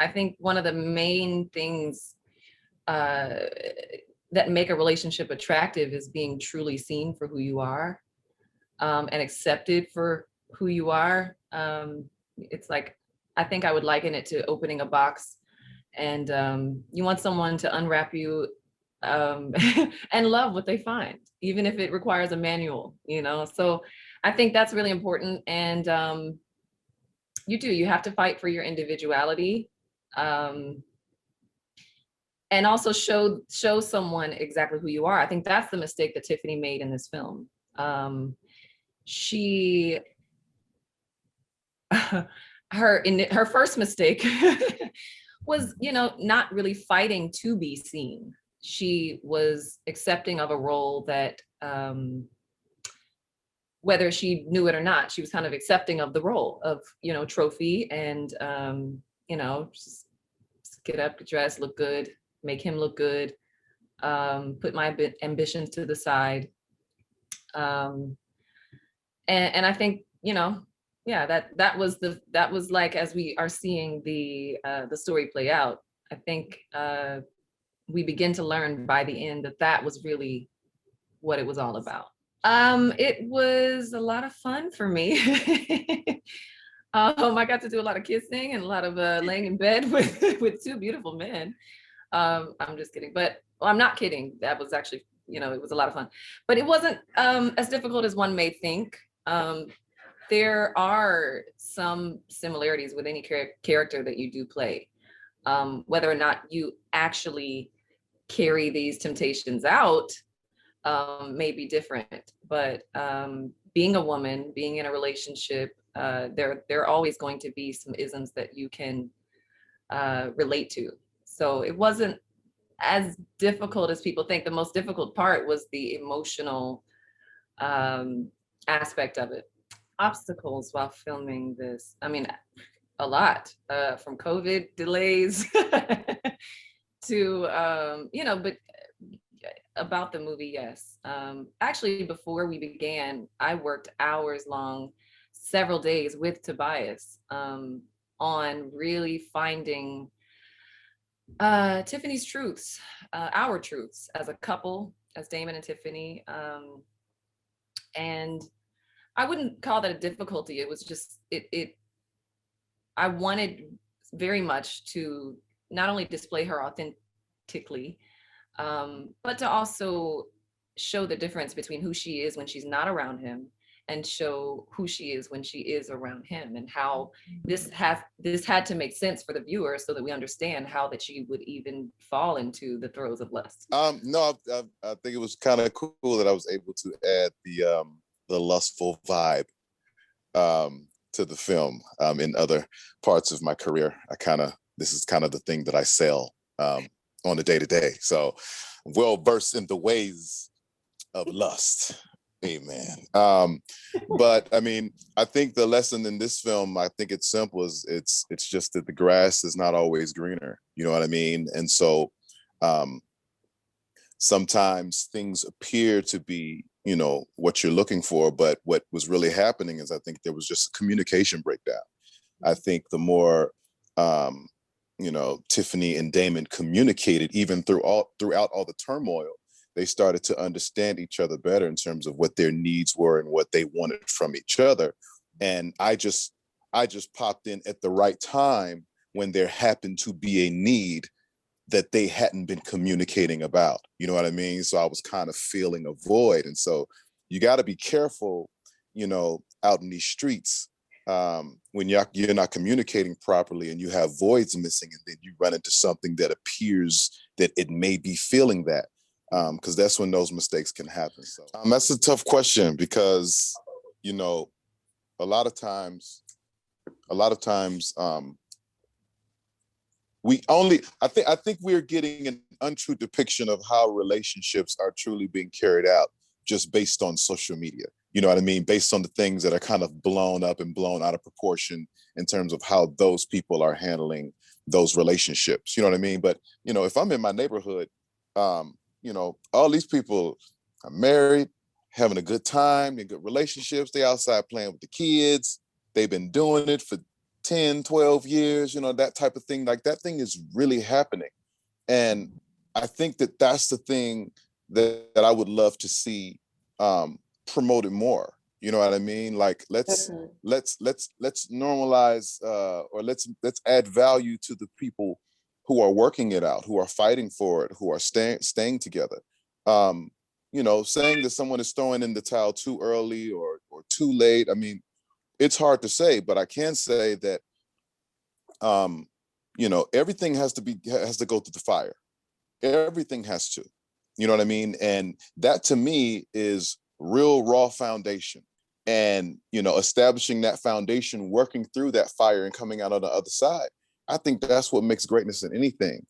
I think one of the main things that make a relationship attractive is being truly seen for who you are, and accepted for who you are. It's like, I think I would liken it to opening a box, and you want someone to unwrap you, and love what they find, even if it requires a manual, you know? So I think that's really important. And you have to fight for your individuality. Um, and also show someone exactly who you are. I think that's the mistake that Tiffany made in this film. She her first mistake was, not really fighting to be seen. She was accepting of a role that, whether she knew it or not, she was kind of accepting of the role of, trophy, and just get up, get dressed, look good, make him look good, put my ambitions to the side. And I think, yeah, that was like, as we are seeing the story play out, I think we begin to learn by the end that was really what it was all about. It was a lot of fun for me. I got to do a lot of kissing and a lot of laying in bed with two beautiful men. I'm just kidding, but I'm not kidding. That was actually, it was a lot of fun, but it wasn't as difficult as one may think. There are some similarities with any character that you do play. Whether or not you actually carry these temptations out may be different, but being a woman, being in a relationship, there are always going to be some isms that you can relate to. So it wasn't as difficult as people think. The most difficult part was the emotional aspect of it. Obstacles while filming this, I mean, a lot, from COVID delays to, but about the movie, yes. Actually, before we began, I worked hours long, several days with Tobias, on really finding Tiffany's truths, our truths as a couple, as Damon and Tiffany. And I wouldn't call that a difficulty. It was just, I wanted very much to not only display her authentically, but to also show the difference between who she is when she's not around him, and show who she is when she is around him, and how this had to make sense for the viewer, so that we understand how that she would even fall into the throes of lust. No, I think it was kind of cool that I was able to add the lustful vibe to the film. In other parts of my career, this is kind of the thing that I sell on a day-to-day. So well versed in the ways of lust. Amen. But I mean, I think the lesson in this film, I think it's simple. It's just that the grass is not always greener. You know what I mean? And so sometimes things appear to be, what you're looking for, but what was really happening is, I think there was just a communication breakdown. I think the more Tiffany and Damon communicated, even throughout all the turmoil, they started to understand each other better in terms of what their needs were and what they wanted from each other. And I just popped in at the right time when there happened to be a need that they hadn't been communicating about. You know what I mean? So I was kind of feeling a void. And so you got to be careful, out in these streets, when you're not communicating properly and you have voids missing, and then you run into something that appears that it may be feeling that, because that's when those mistakes can happen. So that's a tough question, because, a lot of times, I think we're getting an untrue depiction of how relationships are truly being carried out just based on social media. You know what I mean? Based on the things that are kind of blown up and blown out of proportion in terms of how those people are handling those relationships. You know what I mean? But, if I'm in my neighborhood, all these people are married, having a good time, in good relationships. They outside playing with the kids. They've been doing it for 10, 12 years, that type of thing. Like that thing is really happening. And I think that that's the thing that I would love to see promoted more. You know what I mean? Like Definitely. let's normalize or let's add value to the people who are working it out, who are fighting for it, who are staying together. Saying that someone is throwing in the towel too early or too late. I mean, it's hard to say, but I can say that everything has to go through the fire. Everything has to. You know what I mean? And that to me is real raw foundation. And establishing that foundation, working through that fire and coming out on the other side. I think that's what makes greatness in anything.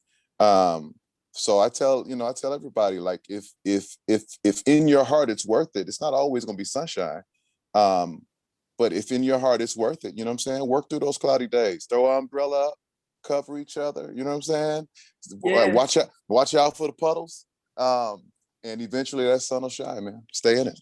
So I tell everybody, like, if in your heart it's worth it, it's not always gonna be sunshine. Um, but if in your heart it's worth it, you know what I'm saying? Work through those cloudy days. Throw an umbrella up, cover each other, you know what I'm saying? Yeah. Watch out for the puddles. And eventually that sun will shine, man. Stay in it.